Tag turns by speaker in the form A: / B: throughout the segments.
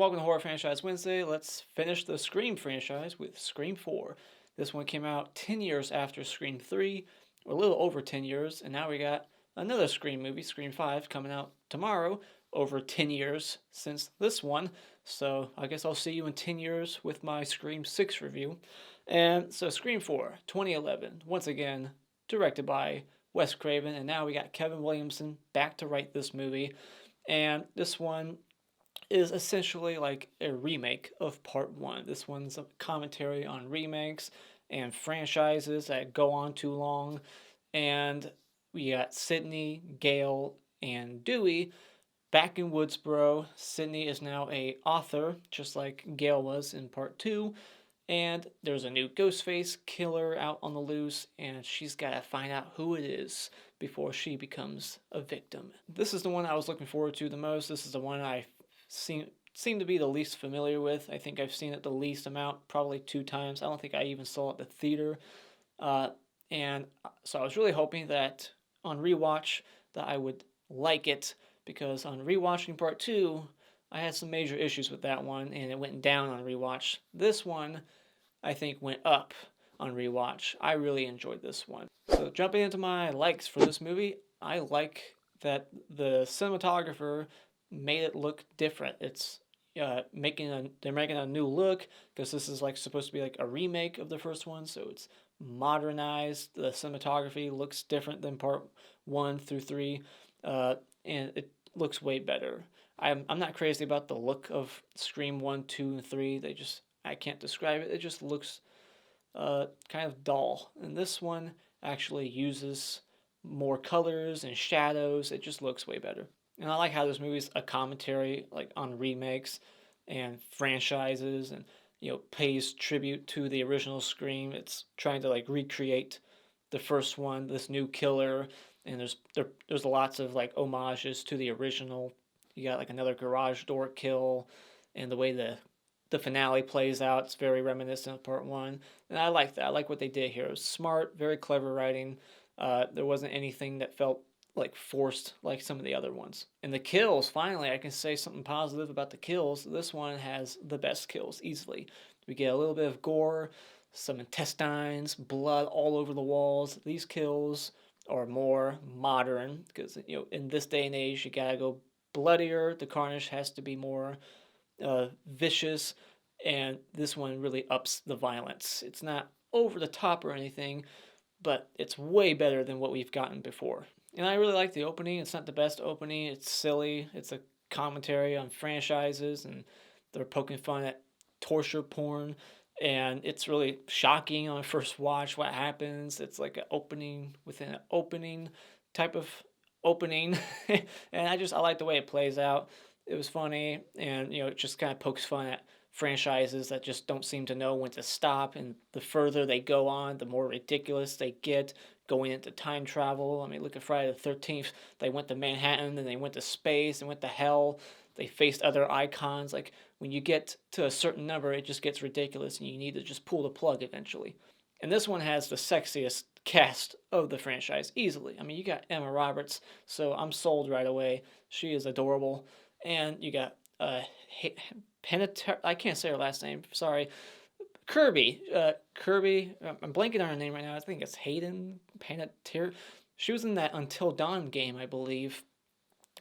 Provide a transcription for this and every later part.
A: welcome to Horror Franchise Wednesday. Let's finish the Scream franchise with Scream 4. This one came out 10 years after Scream 3, or a little over 10 years, and now we got another Scream movie, Scream 5, coming out tomorrow, over 10 years since this one. So I guess I'll see you in 10 years with my Scream 6 review. And so Scream 4, 2011, once again, directed by Wes Craven, and now we got Kevin Williamson back to write this movie. And this one is essentially like a remake of part one. This one's a commentary on remakes and franchises that go on too long. And we got Sidney, Gale, and Dewey back in Woodsboro. Sidney is now a author, just like Gale was in part two. And there's a new Ghostface Killer out on the loose, and she's got to find out who it is before she becomes a victim. This is the one I was looking forward to the most. This is the one I seem to be the least familiar with. I think I've seen it the least amount, probably 2 times. I don't think I even saw it at the theater. And so I was really hoping that on rewatch that I would like it, because on rewatching part 2, I had some major issues with that one, and it went down on rewatch. This one, I think, went up on rewatch. I really enjoyed this one. So jumping into my likes for this movie, I like that the cinematographer made it look different. It's they're making a new look, because this is like supposed to be like a remake of the first one, so it's modernized. The cinematography looks different than part 1 through 3, and it looks way better. I'm not crazy about the look of Scream 1, 2, and 3. I can't describe it. It just looks kind of dull. And this one actually uses more colors and shadows. It just looks way better. And I like how this movie's a commentary like on remakes and franchises, and pays tribute to the original Scream. It's trying to like recreate the first one, this new killer, and there's lots of like homages to the original. You got like another garage door kill, and the way the finale plays out, it's very reminiscent of part 1. And I like that. I like what they did here. It was smart, very clever writing. There wasn't anything that felt like forced like some of the other ones. And the kills, finally, I can say something positive about the kills. This one has the best kills, easily. We get a little bit of gore, some intestines, blood all over the walls. These kills are more modern, because in this day and age, you gotta go bloodier. The carnage has to be more vicious, and this one really ups the violence. It's not over the top or anything, but it's way better than what we've gotten before. And I really like the opening. It's not the best opening. It's silly. It's a commentary on franchises, and they're poking fun at torture porn, and it's really shocking on first watch what happens. It's like an opening within an opening type of opening. And I like the way it plays out. It was funny, and it just kind of pokes fun at franchises that just don't seem to know when to stop, and the further they go on, the more ridiculous they get, going into time travel. I mean, look at Friday the 13th. They went to Manhattan, and they went to space, and went to hell. They faced other icons. Like, when you get to a certain number, it just gets ridiculous, and you need to just pull the plug eventually. And this one has the sexiest cast of the franchise, easily. I mean, you got Emma Roberts, so I'm sold right away. She is adorable. And you got Panettiere, I can't say her last name, sorry. Kirby, I'm blanking on her name right now. I think it's Hayden Panettiere. She was in that Until Dawn game, I believe.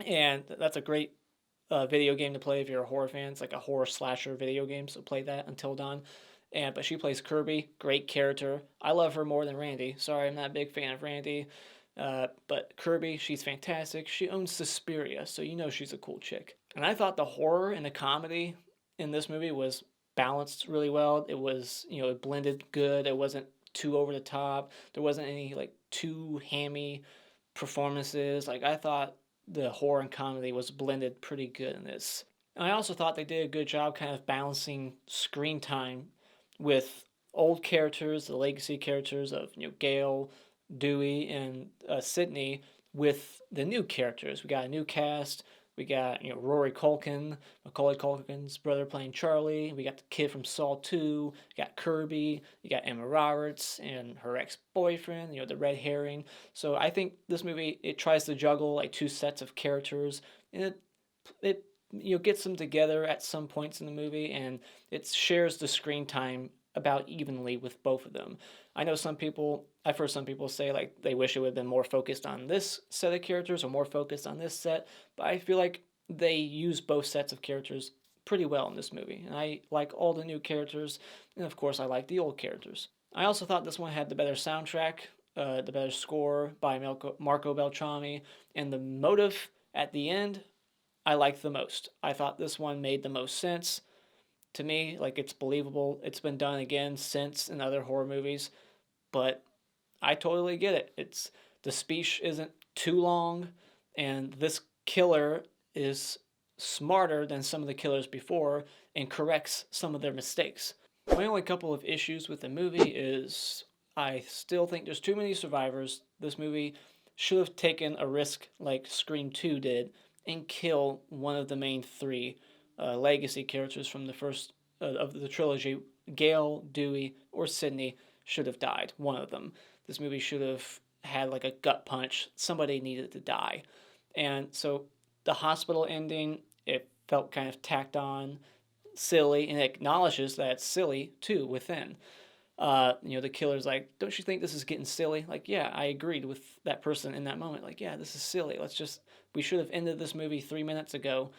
A: And that's a great video game to play if you're a horror fan. It's like a horror slasher video game, so play that, Until Dawn. But she plays Kirby, great character. I love her more than Randy. Sorry, I'm not a big fan of Randy. But Kirby, she's fantastic. She owns Suspiria, so she's a cool chick. And I thought the horror and the comedy in this movie was balanced really well. It was, it blended good. It wasn't too over the top. There wasn't any like too hammy performances. Like, I thought the horror and comedy was blended pretty good in this. And I also thought they did a good job kind of balancing screen time with old characters, the legacy characters of Gale, Dewey, and Sidney, with the new characters. We got a new cast. We got Rory Culkin, Macaulay Culkin's brother, playing Charlie. We got the kid from Saw 2. You got Kirby. You got Emma Roberts and her ex-boyfriend. The red herring. So I think this movie, it tries to juggle like 2 sets of characters, and it gets them together at some points in the movie, and it shares the screen time about evenly with both of them. I know I've heard some people say like they wish it would have been more focused on this set of characters or more focused on this set, but I feel like they use both sets of characters pretty well in this movie. And I like all the new characters, and of course I like the old characters. I also thought this one had the better soundtrack, the better score by Marco Beltrami, and the motive at the end I liked the most. I thought this one made the most sense to me. Like, it's believable. It's been done again since in other horror movies, but I totally get it. The speech isn't too long, and this killer is smarter than some of the killers before and corrects some of their mistakes. My only couple of issues with the movie is I still think there's too many survivors. This movie should have taken a risk like Scream 2 did and kill one of the main three legacy characters from the first of the trilogy. Gale, Dewey, or Sidney should have died. One of them. This movie should have had like a gut punch. Somebody needed to die. And so the hospital ending, it felt kind of tacked on, silly, and it acknowledges that it's silly too within. The killer's like, don't you think this is getting silly? Like, yeah, I agreed with that person in that moment. Like, yeah, this is silly. We should have ended this movie 3 minutes ago,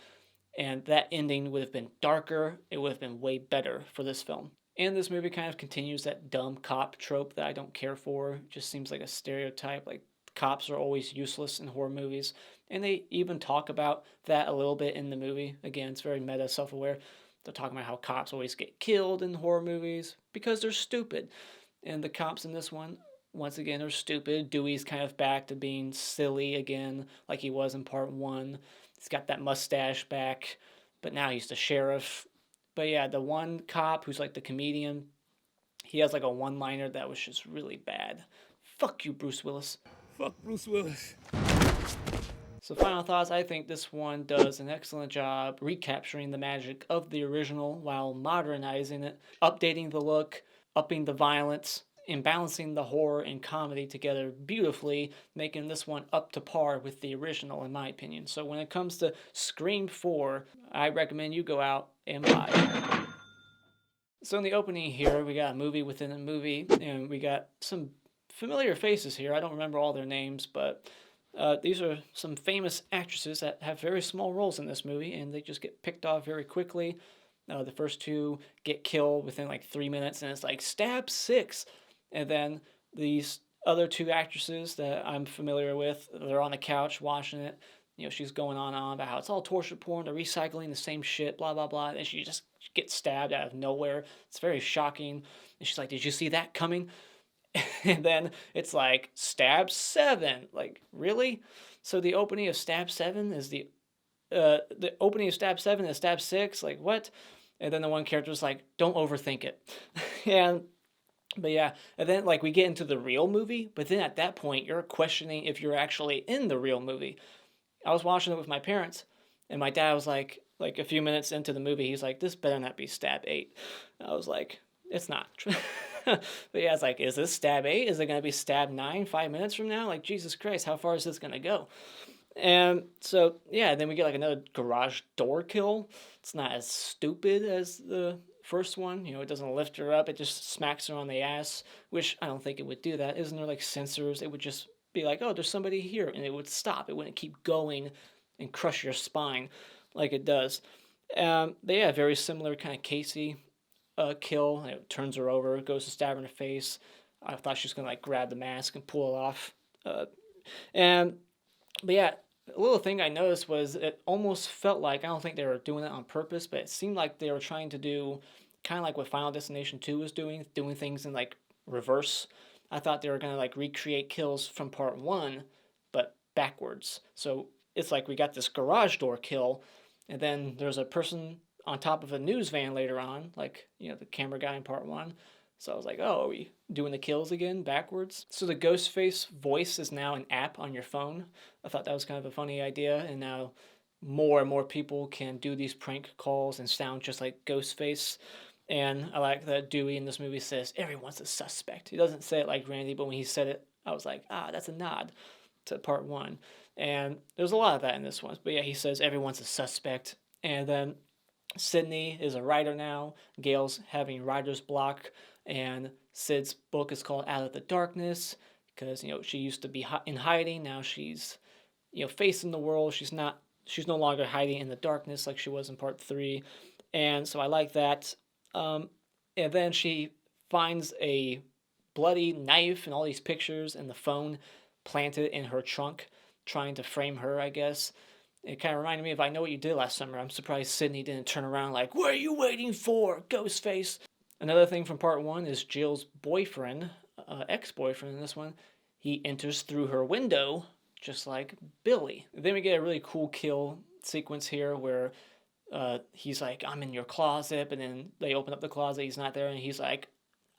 A: and that ending would have been darker. It would have been way better for this film. And this movie kind of continues that dumb cop trope that I don't care for. It just seems like a stereotype. Like, cops are always useless in horror movies. And they even talk about that a little bit in the movie. Again, it's very meta, self-aware. They're talking about how cops always get killed in horror movies because they're stupid. And the cops in this one, once again, are stupid. Dewey's kind of back to being silly again, like he was in part 1. He's got that mustache back, but now he's the sheriff. But yeah, the one cop who's like the comedian, he has like a one-liner that was just really bad. Fuck you, Bruce Willis.
B: Fuck Bruce Willis.
A: So final thoughts, I think this one does an excellent job recapturing the magic of the original while modernizing it, updating the look, upping the violence, and balancing the horror and comedy together beautifully, making this one up to par with the original in my opinion. So when it comes to Scream 4, I recommend you go out and buy it. So in the opening here, we got a movie within a movie, and we got some familiar faces here. I don't remember all their names, but these are some famous actresses that have very small roles in this movie, and they just get picked off very quickly. The first two get killed within like 3 minutes, and it's like, stab 6. And then these other two actresses that I'm familiar with, they're on the couch watching it. She's going on about how it's all torture porn, they're recycling the same shit, blah, blah, blah. And she just gets stabbed out of nowhere. It's very shocking. And she's like, did you see that coming? And then it's like, stab 7. Like, really? So the opening of stab 7 is the opening of stab 7 is stab 6? Like, what? And then the one character's like, don't overthink it. But yeah, and then like we get into the real movie, but then at that point you're questioning if you're actually in the real movie. I was watching it with my parents, and my dad was like a few minutes into the movie, he's like, this better not be stab 8. I was like, it's not. But yeah, it's like, is this stab 8? Is it going to be stab 9 5 minutes from now? Like, Jesus Christ, how far is this going to go? And so, yeah, then we get like another garage door kill. It's not as stupid as the first one. It doesn't lift her up. It just smacks her on the ass, which I don't think it would do that. Isn't there like sensors? It would just be like, oh, there's somebody here, and it would stop. It wouldn't keep going and crush your spine like it does. But yeah, very similar kind of Casey kill. It turns her over, goes to stab her in the face. I thought she was going to like grab the mask and pull it off. But yeah, a little thing I noticed was it almost felt like, I don't think they were doing it on purpose, but it seemed like they were trying to do kind of like what Final Destination 2 was doing things in like reverse. I thought they were going to like recreate kills from part 1, but backwards. So it's like we got this garage door kill, and then there's a person on top of a news van later on, like, the camera guy in part 1. So I was like, oh, are we doing the kills again backwards? So the Ghostface voice is now an app on your phone. I thought that was kind of a funny idea, and now more and more people can do these prank calls and sound just like Ghostface. And I like that Dewey in this movie says, everyone's a suspect. He doesn't say it like Randy, but when he said it, I was like, that's a nod to part 1. And there's a lot of that in this one. But yeah, he says everyone's a suspect. And then Sidney is a writer now. Gale's having writer's block, and Sid's book is called Out of the Darkness because she used to be in hiding. Now she's facing the world. She's no longer hiding in the darkness like she was in part 3, and so I like that. And then she finds a bloody knife and all these pictures and the phone planted in her trunk, trying to frame her, I guess. It kind of reminded me of I Know What You Did Last Summer. I'm surprised Sidney didn't turn around like, "What are you waiting for, Ghostface?" Another thing from part 1 is Jill's boyfriend, ex-boyfriend in this one. He enters through her window, just like Billy. Then we get a really cool kill sequence here where he's like, "I'm in your closet," but then they open up the closet, he's not there, and he's like,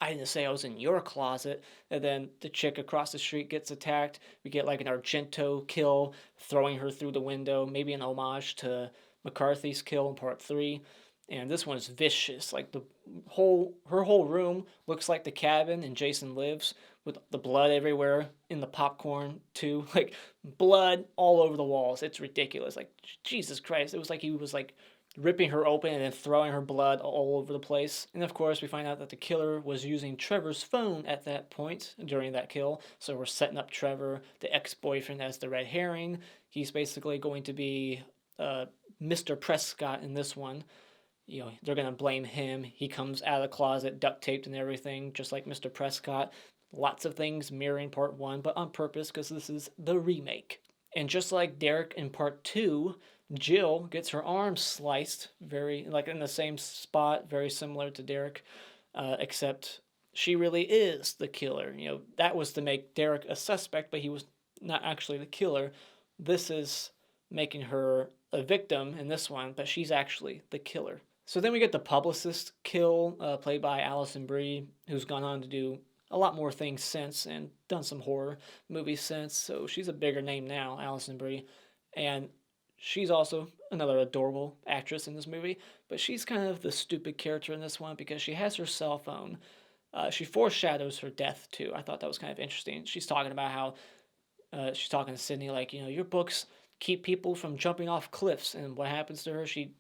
A: "I didn't say I was in your closet." And then the chick across the street gets attacked. We get like an Argento kill, throwing her through the window, maybe an homage to McCarthy's kill in part 3. And this one's vicious. Like her whole room looks like the cabin in Jason Lives, with the blood everywhere in the popcorn too. Like blood all over the walls. It's ridiculous. Like Jesus Christ. It was like he was like ripping her open and then throwing her blood all over the place. And of course, we find out that the killer was using Trevor's phone at that point during that kill. So we're setting up Trevor, the ex-boyfriend, as the red herring. He's basically going to be Mr. Prescott in this one. They're going to blame him. He comes out of the closet, duct taped and everything, just like Mr. Prescott. Lots of things mirroring part 1, but on purpose because this is the remake. And just like Derek in part 2, Jill gets her arm sliced, very like in the same spot, very similar to Derek, except she really is the killer. That was to make Derek a suspect, but he was not actually the killer. This is making her a victim in this one, but she's actually the killer. So then we get the publicist kill, played by Alison Brie, who's gone on to do a lot more things since and done some horror movies since. So she's a bigger name now, Alison Brie, and she's also another adorable actress in this movie, but she's kind of the stupid character in this one because she has her cell phone. She foreshadows her death, too. I thought that was kind of interesting. She's talking about how she's talking to Sidney like, your books keep people from jumping off cliffs, and what happens to her? She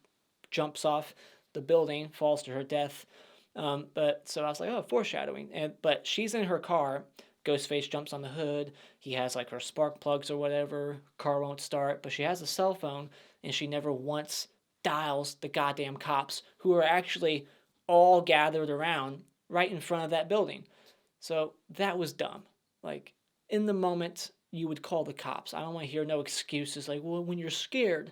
A: jumps off the building, falls to her death. But so I was like, oh, foreshadowing. But she's in her car. Ghostface jumps on the hood. He has like her spark plugs or whatever. Car won't start, but she has a cell phone, and she never once dials the goddamn cops, who are actually all gathered around right in front of that building. So that was dumb. Like, in the moment, you would call the cops. I don't want to hear no excuses like, well, when you're scared.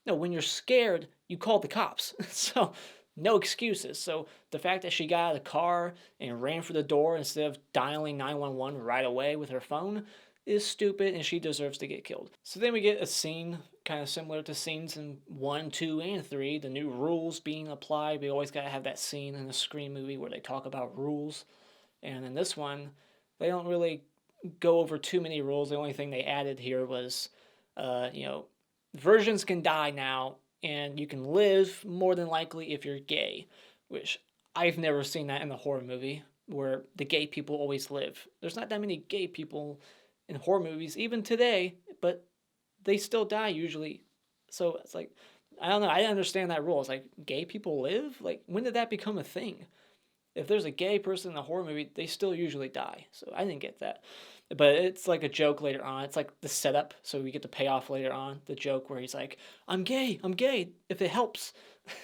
A: No, when you're scared, you call the cops. So no excuses. So the fact that she got out of the car and ran for the door instead of dialing 911 right away with her phone is stupid, and she deserves to get killed. So then we get a scene kind of similar to scenes in 1, 2, and 3, the new rules being applied. We always got to have that scene in a Scream movie where they talk about rules. And in this one, they don't really go over too many rules. The only thing they added here was, virgins can die now, and you can live more than likely if you're gay, which I've never seen that in a horror movie where the gay people always live. There's not that many gay people in horror movies, even today, but they still die usually. So it's like, I don't know, I didn't understand that rule. It's like, gay people live? Like, when did that become a thing? If there's a gay person in a horror movie, they still usually die. So I didn't get that. But it's like a joke later on. It's like the setup, so we get the payoff later on. The joke where he's like, I'm gay, if it helps.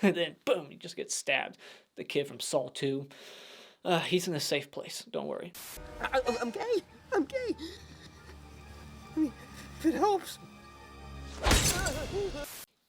A: And then, boom, he just gets stabbed. The kid from Saw 2. He's in a safe place, don't worry.
B: I'm gay. I mean, if it helps.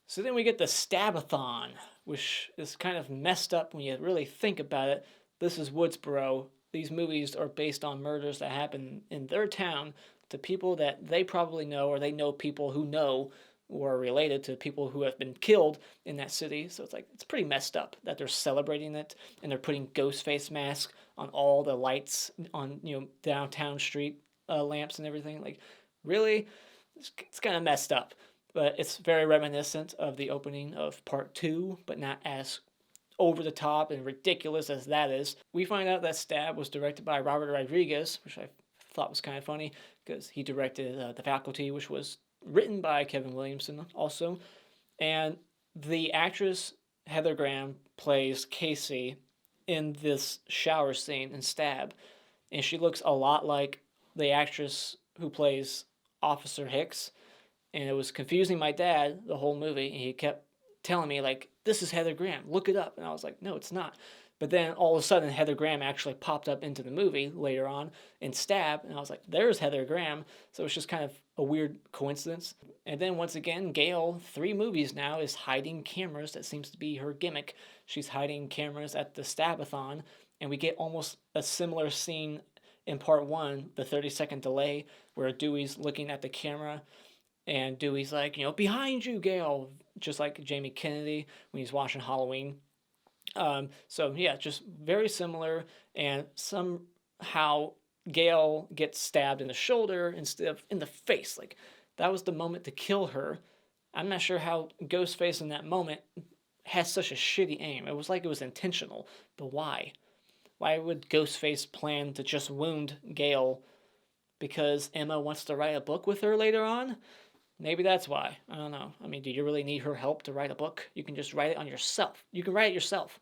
A: So then we get the Stabathon, which is kind of messed up when you really think about it. This is Woodsboro. These movies are based on murders that happen in their town to people that they probably know, or they know people who know or are related to people who have been killed in that city. So it's like, it's pretty messed up that they're celebrating it, and they're putting Ghostface masks on all the lights on, downtown street lamps and everything. Like, really? It's kind of messed up. But it's very reminiscent of the opening of part 2, but not as over the top and ridiculous as that is. We find out that Stab was directed by Robert Rodriguez, which I thought was kind of funny because he directed The Faculty, which was written by Kevin Williamson also. And the actress Heather Graham plays Casey in this shower scene in Stab, and she looks a lot like the actress who plays Officer Hicks, and it was confusing my dad the whole movie, and he kept telling me, like, this is Heather Graham, look it up, and I was like, no, it's not. But then all of a sudden, Heather Graham actually popped up into the movie later on in Stab, and I was like, there's Heather Graham. So it's just kind of a weird coincidence. And then once again, Gale, 3 movies now, is hiding cameras. That seems to be her gimmick. She's hiding cameras at the Stabathon, and we get almost a similar scene in part 1, the 30-second delay, where Dewey's looking at the camera, and Dewey's like, behind you, Gale, just like Jamie Kennedy when he's watching Halloween. So yeah, just very similar, and somehow Gale gets stabbed in the shoulder instead of in the face. Like, that was the moment to kill her. I'm not sure how Ghostface in that moment has such a shitty aim. It was like it was intentional, but why? Why would Ghostface plan to just wound Gale because Emma wants to write a book with her later on? Maybe that's why. I don't know. I mean, do you really need her help to write a book? You can just write it on yourself. You can write it yourself.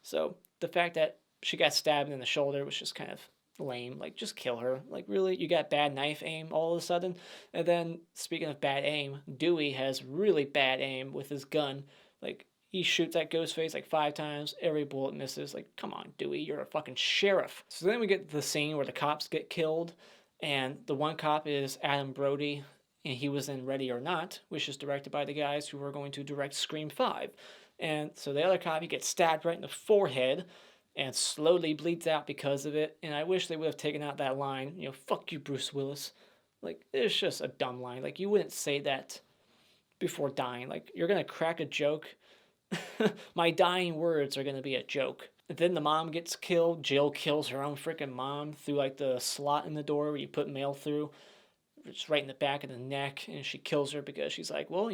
A: So the fact that she got stabbed in the shoulder was just kind of lame. Like, just kill her. Like, really? You got bad knife aim all of a sudden? And then, speaking of bad aim, Dewey has really bad aim with his gun. Like, he shoots at Ghostface like 5 times. Every bullet misses. Like, come on, Dewey. You're a fucking sheriff. So then we get the scene where the cops get killed. And the one cop is Adam Brody, and he was in Ready or Not, which is directed by the guys who were going to direct Scream 5. And so the other cop, he gets stabbed right in the forehead and slowly bleeds out because of it. And I wish they would have taken out that line, fuck you, Bruce Willis. Like, it's just a dumb line. Like, you wouldn't say that before dying. Like, you're going to crack a joke. My dying words are going to be a joke. And then the mom gets killed. Jill kills her own freaking mom through, like, the slot in the door where you put mail through. It's right in the back of the neck, and she kills her because she's like, well,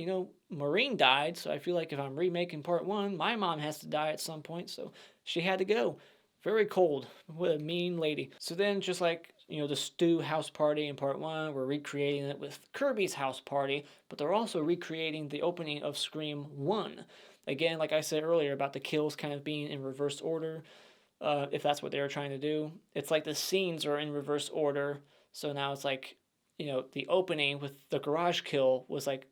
A: Maureen died, so I feel like if I'm remaking part 1, my mom has to die at some point, so she had to go. Very cold. What a mean lady. So then, just like, the Stu house party in part 1, we're recreating it with Kirby's house party, but they're also recreating the opening of Scream 1. Again, like I said earlier about the kills kind of being in reverse order, if that's what they were trying to do. It's like the scenes are in reverse order, so now it's like, the opening with the garage kill was like,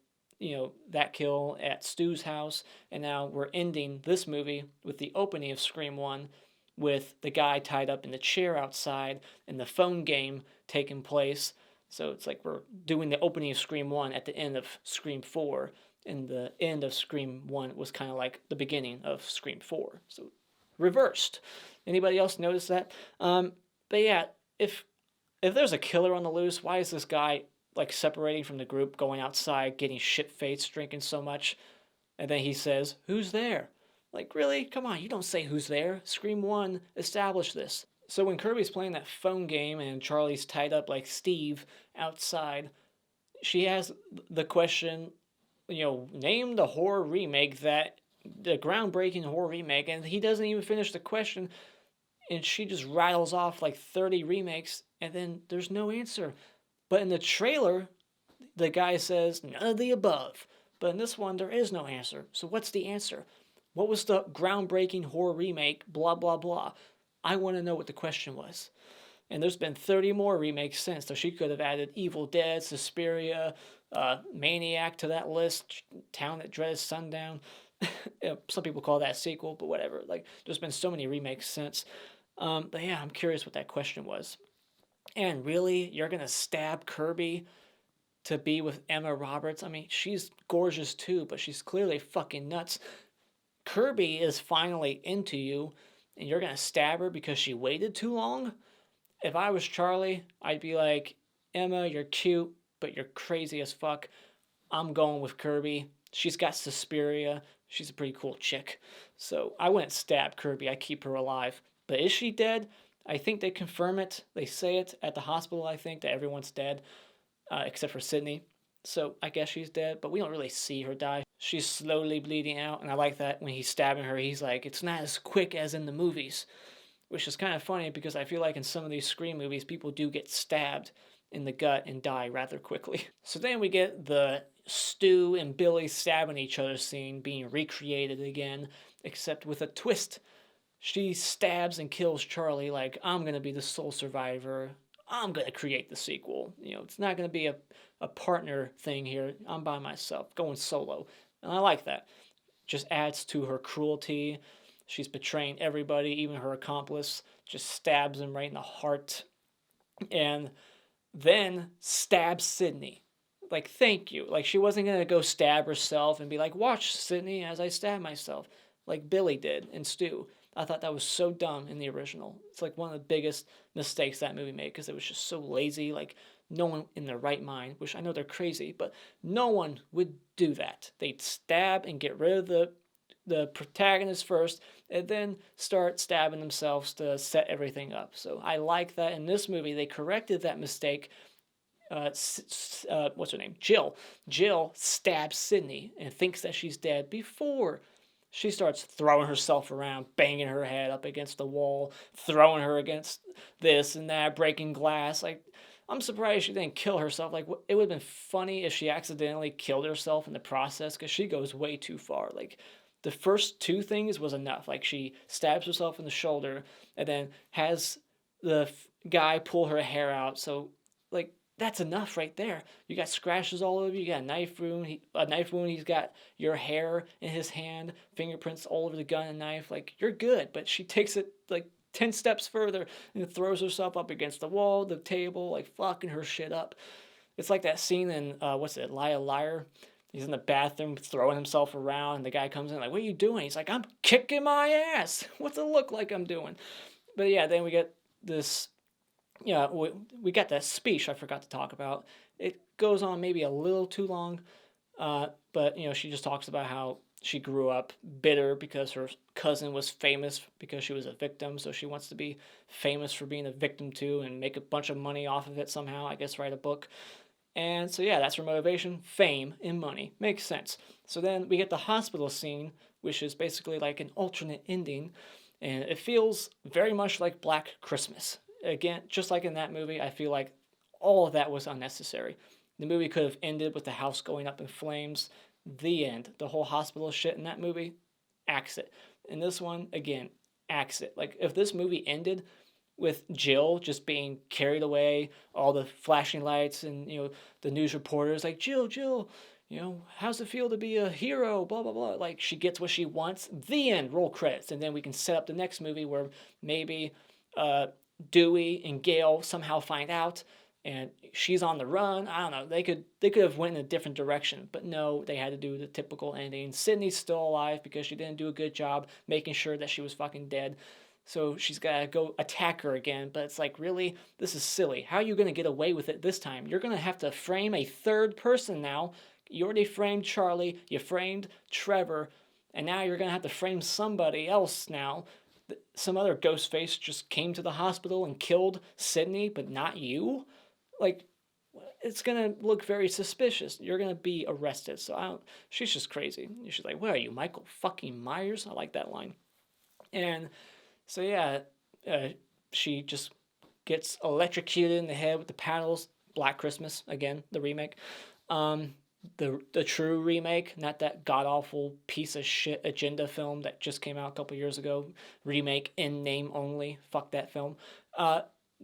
A: that kill at Stu's house, and now we're ending this movie with the opening of Scream 1 with the guy tied up in the chair outside and the phone game taking place. So it's like we're doing the opening of Scream 1 at the end of Scream 4, and the end of Scream 1 was kind of like the beginning of Scream 4. So reversed. Anybody else notice that? But yeah, if there's a killer on the loose, why is this guy, like, separating from the group, going outside, getting shit-faced, drinking so much, and then he says, who's there? Like, really? Come on, you don't say who's there. Scream 1 established this. So when Kirby's playing that phone game and Charlie's tied up like Steve outside, she has the question, name the horror remake the groundbreaking horror remake, and he doesn't even finish the question, and she just rattles off like 30 remakes, and then there's no answer. But in the trailer, the guy says, none of the above. But in this one, there is no answer. So what's the answer? What was the groundbreaking horror remake, blah, blah, blah? I want to know what the question was. And there's been 30 more remakes since, so she could have added Evil Dead, Suspiria, Maniac to that list, Town That Dreads Sundown. Some people call that a sequel, but whatever. Like, there's been so many remakes since. But yeah, I'm curious what that question was. And really, you're going to stab Kirby to be with Emma Roberts? I mean, she's gorgeous too, but she's clearly fucking nuts. Kirby is finally into you, and you're going to stab her because she waited too long? If I was Charlie, I'd be like, Emma, you're cute, but you're crazy as fuck. I'm going with Kirby. She's got Suspiria. She's a pretty cool chick. So I wouldn't stab Kirby. I keep her alive. But is she dead? I think they confirm it. They say it at the hospital, I think, that everyone's dead, except for Sidney. So I guess she's dead, but we don't really see her die. She's slowly bleeding out, and I like that when he's stabbing her, he's like, it's not as quick as in the movies, which is kind of funny because I feel like in some of these Scream movies, people do get stabbed in the gut and die rather quickly. So then we get the Stu and Billy stabbing each other scene being recreated again, except with a twist. She stabs and kills Charlie like, I'm going to be the sole survivor. I'm going to create the sequel. It's not going to be a partner thing here. I'm by myself, going solo. And I like that. Just adds to her cruelty. She's betraying everybody, even her accomplice. Just stabs him right in the heart. And then stabs Sidney. Like, thank you. Like, she wasn't going to go stab herself and be like, watch, Sidney, as I stab myself. Like Billy did in Stu. I thought that was so dumb in the original. It's like one of the biggest mistakes that movie made because it was just so lazy. Like, no one in their right mind, which I know they're crazy, but no one would do that. They'd stab and get rid of the protagonist first and then start stabbing themselves to set everything up. So I like that. In this movie, they corrected that mistake. What's her name? Jill. Jill stabs Sidney and thinks that she's dead before she starts throwing herself around, banging her head up against the wall, throwing her against this and that, breaking glass. Like, I'm surprised she didn't kill herself. Like, it would have been funny if she accidentally killed herself in the process because she goes way too far. Like, the first two things was enough. Like, she stabs herself in the shoulder and then has the guy pull her hair out. So, like, that's enough right there. You got scratches all over you. You got a knife wound. He's got your hair in his hand, fingerprints all over the gun and knife. Like, you're good. But she takes it like 10 steps further and throws herself up against the wall, the table, like fucking her shit up. It's like that scene in Liar Liar. He's in the bathroom throwing himself around, and the guy comes in like, "What are you doing?" He's like, "I'm kicking my ass. What's it look like I'm doing?" But yeah, then we get this. Yeah, we got that speech I forgot to talk about. It goes on maybe a little too long, but she just talks about how she grew up bitter because her cousin was famous because she was a victim, so she wants to be famous for being a victim too and make a bunch of money off of it somehow. I guess write a book. And so yeah, that's her motivation: fame and money. Makes sense. So then we get the hospital scene, which is basically like an alternate ending, and it feels very much like Black Christmas. Again, just like in that movie, I feel like all of that was unnecessary. The movie could have ended with the house going up in flames. The end. The whole hospital shit in that movie, axe it. In this one, again, axe it. Like, if this movie ended with Jill just being carried away, all the flashing lights and, the news reporters like, Jill, how's it feel to be a hero, blah, blah, blah. Like, she gets what she wants. The end. Roll credits. And then we can set up the next movie where maybe Dewey and Gale somehow find out and she's on the run. I don't know. They could have went in a different direction, but no, they had to do the typical ending. Sidney's still alive because she didn't do a good job making sure that she was fucking dead. So she's got to go attack her again, but it's like, really? This is silly. How are you going to get away with it this time? You're going to have to frame a third person now. You already framed Charlie, you framed Trevor, and now you're going to have to frame somebody else now. Some other Ghostface just came to the hospital and killed Sidney, but not you? Like, it's going to look very suspicious. You're going to be arrested. So she's just crazy. She's like, what are you, Michael fucking Myers? I like that line. And so, yeah, she just gets electrocuted in the head with the paddles. Black Christmas, again, the remake. The true remake, not that god-awful piece of shit agenda film that just came out a couple years ago. Remake in name only. Fuck that film.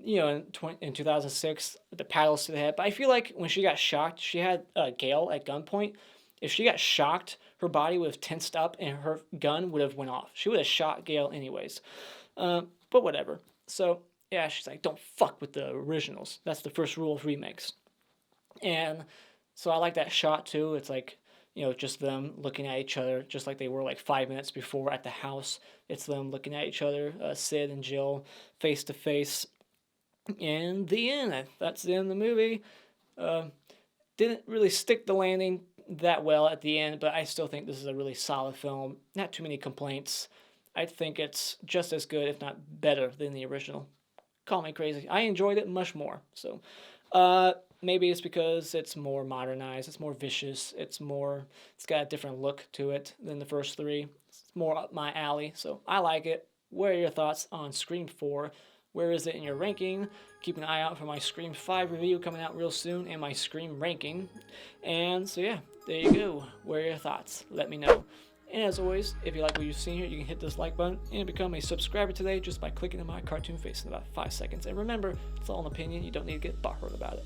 A: In 2006, the paddles to the head. But I feel like when she got shocked, she had Gale at gunpoint. If she got shocked, her body would have tensed up and her gun would have went off. She would have shot Gale anyways. But whatever. So, yeah, she's like, don't fuck with the originals. That's the first rule of remakes. And so I like that shot too. It's like, just them looking at each other, just like they were like 5 minutes before at the house. It's them looking at each other, Sid and Jill, face to face. And the end. That's the end of the movie. Didn't really stick the landing that well at the end, but I still think this is a really solid film. Not too many complaints. I think it's just as good, if not better, than the original. Call me crazy. I enjoyed it much more. So, maybe it's because it's more modernized, it's more vicious, it's got a different look to it than the first three. It's more up my alley, so I like it. What are your thoughts on Scream 4? Where is it in your ranking? Keep an eye out for my Scream 5 review coming out real soon and my Scream ranking. And so yeah, there you go. What are your thoughts? Let me know. And as always, if you like what you've seen here, you can hit this like button and become a subscriber today just by clicking on my cartoon face in about 5 seconds. And remember, it's all an opinion. You don't need to get butthurt about it.